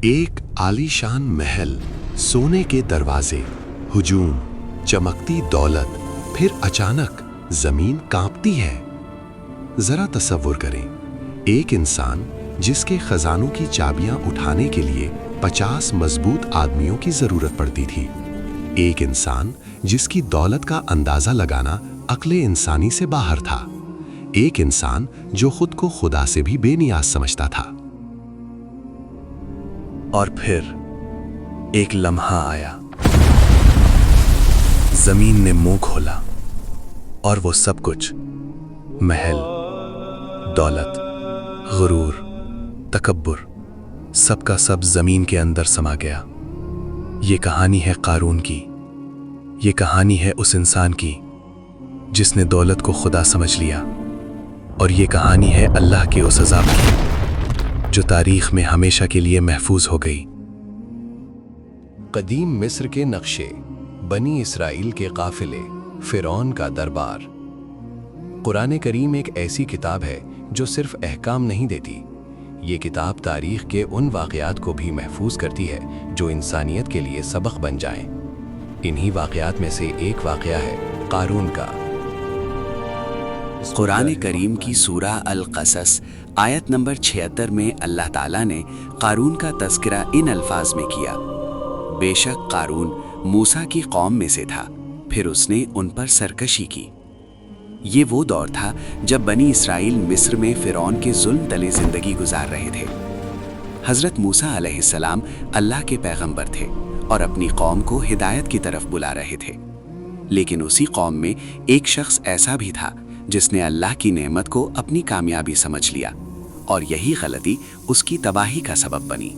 एक आलीशान महल, सोने के दरवाजे, हुजूम, चमकती दौलत, फिर अचानक जमीन कांपती है। जरा तसव्वुर करें, एक इंसान जिसके खजानों की चाबियां उठाने के लिए 50 मजबूत आदमियों की जरूरत पड़ती थी। एक इंसान जिसकी दौलत का अंदाजा लगाना अक्ले इंसानी से बाहर था। एक इंसान जो खुद को खुदा से भी बेनियाज समझता था। और फिर एक लम्हा आया। जमीन ने मुंह खोला और वो सब कुछ, महल, दौलत, गुरूर, तकब्बुर, सबका सब जमीन के अंदर समा गया। ये कहानी है कारून की। ये कहानी है उस इंसान की जिसने दौलत को खुदा समझ लिया। और ये कहानी है अल्लाह के उस अज़ाब की जो तारीख में हमेशा के लिए महफूज हो गई। कदीम मिस्र के नक्शे, बनी इसराइल के काफिले, फिरौन का दरबार। कुरान करीम एक ऐसी किताब है जो सिर्फ अहकाम नहीं देती, ये किताब तारीख के उन वाक़यात को भी महफूज करती है जो इंसानियत के लिए सबक बन जाएं। इन्हीं वाक़यात में से एक वाक़या है कारून का। कुरान करीम की सूरा अल क़सस आयत नंबर 76 में अल्लाह ताला ने कारून का तज़किरा इन अल्फाज में किया। बेशक कारून मूसा की कौम में से था, फिर उसने उन पर सरकशी की। ये वो दौर था जब बनी इसराइल मिस्र में फिरौन के जुल्म तले जिंदगी गुजार रहे थे। हज़रत मूसा अलैहिस्सलाम अल्लाह के पैगंबर थे और अपनी कौम को हिदायत की तरफ बुला रहे थे। लेकिन उसी कौम में एक शख्स ऐसा भी था जिसने अल्लाह की नेमत को अपनी कामयाबी समझ लिया, और यही गलती उसकी तबाही का सबब बनी।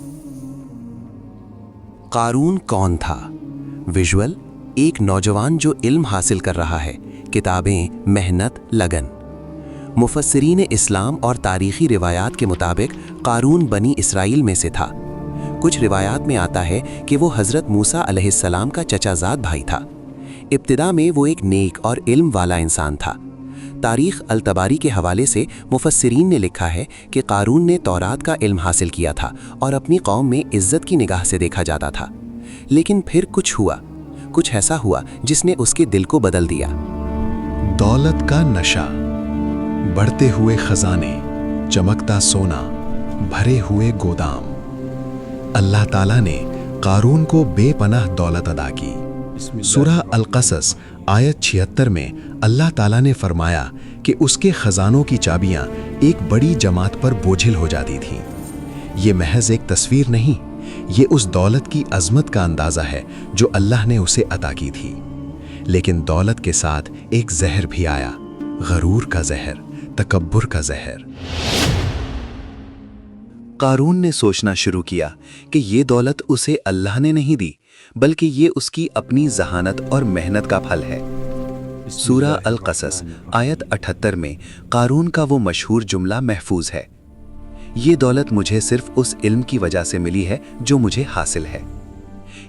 कारून कौन था? विजुअल, एक नौजवान जो इल्म हासिल कर रहा है, किताबें, मेहनत, लगन। मुफस्सिरीन इस्लाम और तारीखी रिवायात के मुताबिक कारून बनी इसराइल में से था। कुछ रिवायात में आता है कि वो हज़रत मूसा अलैहिस्सलाम का चचाजाद भाई था। इब्तिदा में वो एक नेक और इल्म वाला इंसान था। तारीख अल-तबारी के हवाले से मुफस्सिरीन ने लिखा है कि कारून ने तौरात का इल्म हासिल किया था और अपनी कौम में इज्जत की निगाह से देखा जाता था। लेकिन फिर कुछ ऐसा हुआ जिसने उसके दिल को बदल दिया। दौलत का नशा, बढ़ते हुए खजाने, चमकता सोना, भरे हुए गोदाम। अल्लाह ताला ने कारून को बेपनाह दौलत अदा की। सूरा अल-क़सस आयत 76 में अल्लाह ताला ने फरमाया कि उसके खजानों की चाबियां एक बड़ी जमात पर बोझिल हो जाती थीं। ये महज एक तस्वीर नहीं, ये उस दौलत की अजमत का अंदाज़ा है जो अल्लाह ने उसे अता की थी। लेकिन दौलत के साथ एक जहर भी आया, गरूर का जहर, तकब्बुर का जहर। कारून ने सोचना शुरू किया कि ये दौलत उसे अल्लाह ने नहीं दी, बल्कि ये उसकी अपनी जहानत और मेहनत का फल है। सूरा अल-क़सस आयत 78 में कारून का वो मशहूर जुमला महफूज है, ये दौलत मुझे सिर्फ उस इल्म की वजह से मिली है जो मुझे हासिल है।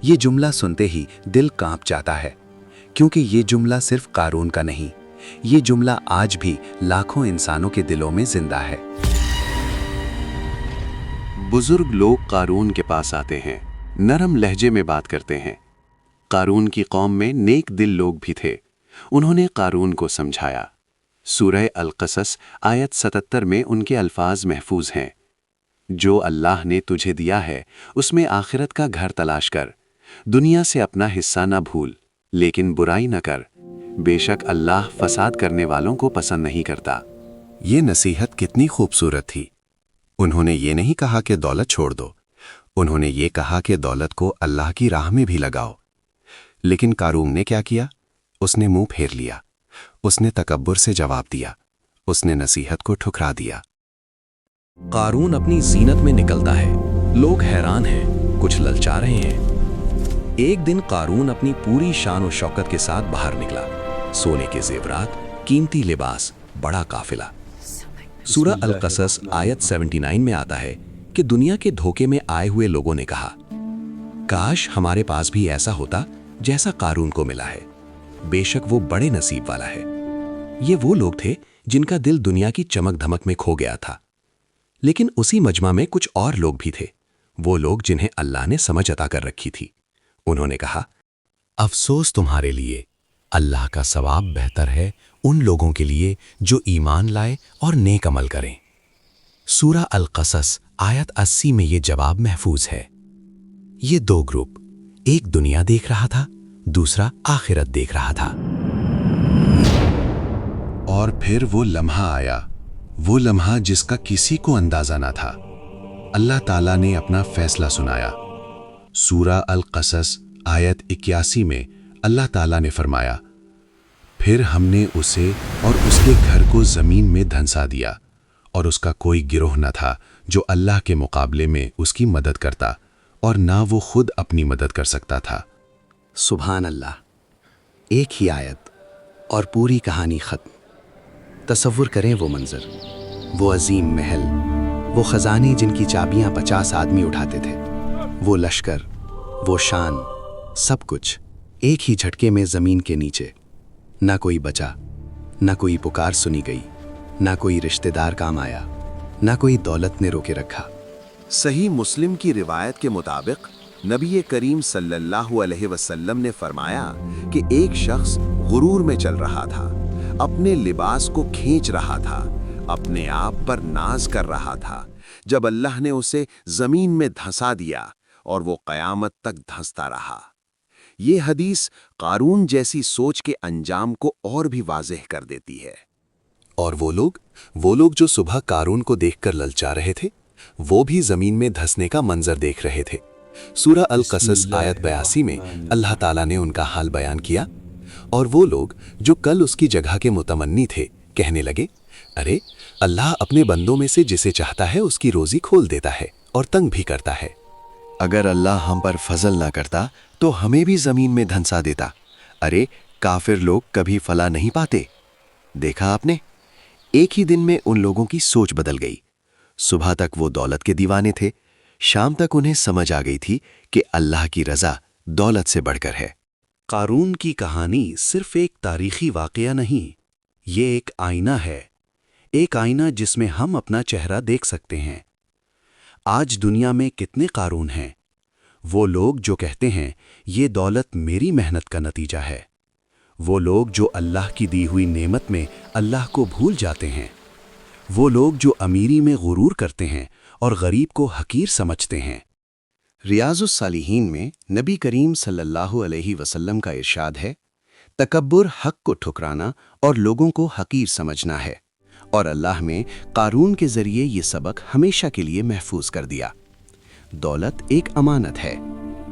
ये जुमला सुनते ही दिल कांप जाता है, क्योंकि ये जुमला सिर्फ कारून का नहीं, ये जुमला आज भी लाखों इंसानों के दिलों में जिंदा है। बुजुर्ग लोग कारून के पास आते हैं, नरम लहजे में बात करते हैं। कारून की कौम में नेक दिल लोग भी थे। उन्होंने कारून को समझाया। सूरह अल-क़सस आयत 77 में उनके अल्फाज महफूज हैं, जो अल्लाह ने तुझे दिया है उसमें आखिरत का घर तलाश कर, दुनिया से अपना हिस्सा न भूल, लेकिन बुराई न कर, बेशक अल्लाह फसाद करने वालों को पसंद नहीं करता। ये नसीहत कितनी खूबसूरत थी। उन्होंने ये नहीं कहा कि दौलत छोड़ दो, उन्होंने ये कहा कि दौलत को अल्लाह की राह में भी लगाओ। लेकिन कारून ने क्या किया? उसने मुंह फेर लिया, उसने तकब्बुर से जवाब दिया, उसने नसीहत को ठुकरा दिया। कारून अपनी जीनत में निकलता है, लोग हैरान हैं, कुछ ललचा रहे हैं। एक दिन कारून अपनी पूरी शान और शौकत के साथ बाहर निकला, सोने के जेवरात, कीमती लिबास, बड़ा काफिला। सूरा अल-क़सस आयत 79 में आता है कि दुनिया के धोखे में आए हुए लोगों ने कहा, काश हमारे पास भी ऐसा होता जैसा कारून को मिला है, बेशक वो बड़े नसीब वाला है। ये वो लोग थे जिनका दिल दुनिया की चमक धमक में खो गया था। लेकिन उसी मजमा में कुछ और लोग भी थे, وہ لوگ جنہیں اللہ نے سمجھ عطا کر رکھی تھی۔ انہوں نے کہا، افسوس تمہارے لیے، اللہ کا ثواب بہتر ہے ان لوگوں کے لیے جو ایمان لائے اور نیک عمل کریں۔ سورہ القصص آیت 80 میں یہ جواب محفوظ ہے۔ یہ دو گروپ، ایک دنیا دیکھ رہا تھا، دوسرا آخرت دیکھ رہا تھا۔ اور پھر وہ لمحہ آیا، وہ لمحہ جس کا کسی کو اندازہ نہ تھا۔ اللہ تعالیٰ نے اپنا فیصلہ سنایا۔ سورہ القصص آیت 81 میں اللہ تعالیٰ نے فرمایا، پھر ہم نے اسے اور اس کے گھر کو زمین میں دھنسا دیا، اور اس کا کوئی گروہ نہ تھا جو اللہ کے مقابلے میں اس کی مدد کرتا، اور نہ وہ خود اپنی مدد کر سکتا تھا۔ سبحان اللہ، ایک ہی آیت اور پوری کہانی ختم۔ تصور کریں وہ منظر، وہ عظیم محل، وہ خزانے جن کی چابیاں 50 آدمی اٹھاتے تھے، وہ لشکر، وہ شان، سب کچھ ایک ہی جھٹکے میں زمین کے نیچے۔ نہ کوئی بچا، نہ کوئی پکار سنی گئی، نہ کوئی رشتہ دار کام آیا، نہ کوئی دولت نے روکے رکھا۔ صحیح مسلم کی روایت کے مطابق نبی کریم صلی اللہ علیہ وسلم نے فرمایا کہ ایک شخص غرور میں چل رہا تھا، اپنے لباس کو کھینچ رہا تھا، اپنے آپ پر ناز کر رہا تھا، جب اللہ نے اسے زمین میں دھنسا دیا اور وہ قیامت تک دھنستا رہا۔ یہ حدیث قارون جیسی سوچ کے انجام کو اور بھی واضح کر دیتی ہے۔ اور وہ لوگ جو صبح قارون کو دیکھ کر للچا رہے تھے، وہ بھی زمین میں دھسنے کا منظر دیکھ رہے تھے۔ سورہ القصص آیت 82 میں اللہ تعالیٰ نے ان کا حال بیان کیا۔ اور وہ لوگ جو کل اس کی جگہ کے متمنی تھے، کہنے لگے، ارے اللہ اپنے بندوں میں سے جسے چاہتا ہے اس کی روزی کھول دیتا ہے اور تنگ بھی کرتا ہے۔ اگر اللہ ہم پر فضل نہ کرتا تو ہمیں بھی زمین میں دھنسا دیتا۔ ارے کافر لوگ کبھی فلاح نہیں پاتے۔ دیکھا آپ نے، ایک ہی دن میں ان لوگوں کی سوچ بدل گئی۔ صبح تک وہ دولت کے دیوانے تھے، شام تک انہیں سمجھ آ گئی تھی کہ اللہ کی رضا دولت سے بڑھ کر ہے۔ قارون کی کہانی صرف ایک تاریخی واقعہ نہیں، یہ ایک آئینہ ہے، ایک آئینہ جس میں ہم اپنا چہرہ دیکھ سکتے ہیں۔ آج دنیا میں کتنے قارون ہیں؟ وہ لوگ جو کہتے ہیں یہ دولت میری محنت کا نتیجہ ہے، وہ لوگ جو اللہ کی دی ہوئی نعمت میں اللہ کو بھول جاتے ہیں، وہ لوگ جو امیری میں غرور کرتے ہیں اور غریب کو حقیر سمجھتے ہیں۔ ریاض الصالحین میں نبی کریم صلی اللہ علیہ وسلم کا ارشاد ہے، تکبر حق کو ٹھکرانا اور لوگوں کو حقیر سمجھنا ہے، اور اللہ میں قارون کے ذریعے یہ سبق ہمیشہ کے لیے محفوظ کر دیا۔ دولت ایک امانت ہے،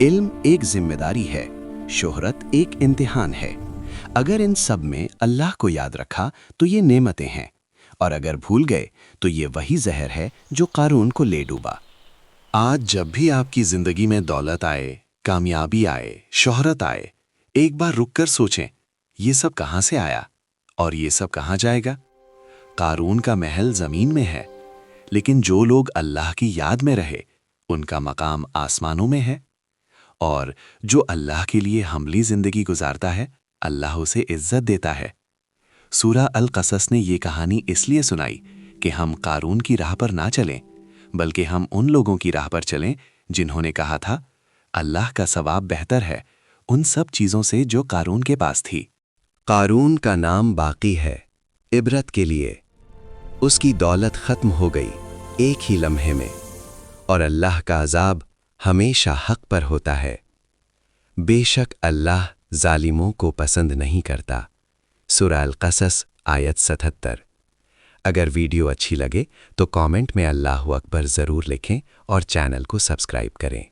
علم ایک ذمہ داری ہے، شہرت ایک امتحان ہے۔ اگر ان سب میں اللہ کو یاد رکھا تو یہ نعمتیں ہیں، اور اگر بھول گئے تو یہ وہی زہر ہے جو قارون کو لے ڈوبا۔ آج جب بھی آپ کی زندگی میں دولت آئے، کامیابی آئے، شہرت آئے، ایک بار رک کر سوچیں، یہ سب کہاں سے آیا اور یہ سب کہاں جائے گا؟ قارون کا محل زمین میں ہے، لیکن جو لوگ اللہ کی یاد میں رہے، ان کا مقام آسمانوں میں ہے، اور جو اللہ کے لیے حملی زندگی گزارتا ہے، اللہ اسے عزت دیتا ہے۔ سورہ القصص نے یہ کہانی اس لیے سنائی کہ ہم قارون کی راہ پر نہ چلیں، بلکہ ہم ان لوگوں کی راہ پر چلیں جنہوں نے کہا تھا، اللہ کا ثواب بہتر ہے ان سب چیزوں سے جو قارون کے پاس تھی۔ قارون کا نام باقی ہے، عبرت کے لیے۔ اس کی دولت ختم ہو گئی ایک ہی لمحے میں، اور اللہ کا عذاب ہمیشہ حق پر ہوتا ہے۔ بے شک اللہ ظالموں کو پسند نہیں کرتا۔ سورہ القصص آیت 77۔ اگر ویڈیو اچھی لگے تو کامنٹ میں اللہ اکبر ضرور لکھیں اور چینل کو سبسکرائب کریں۔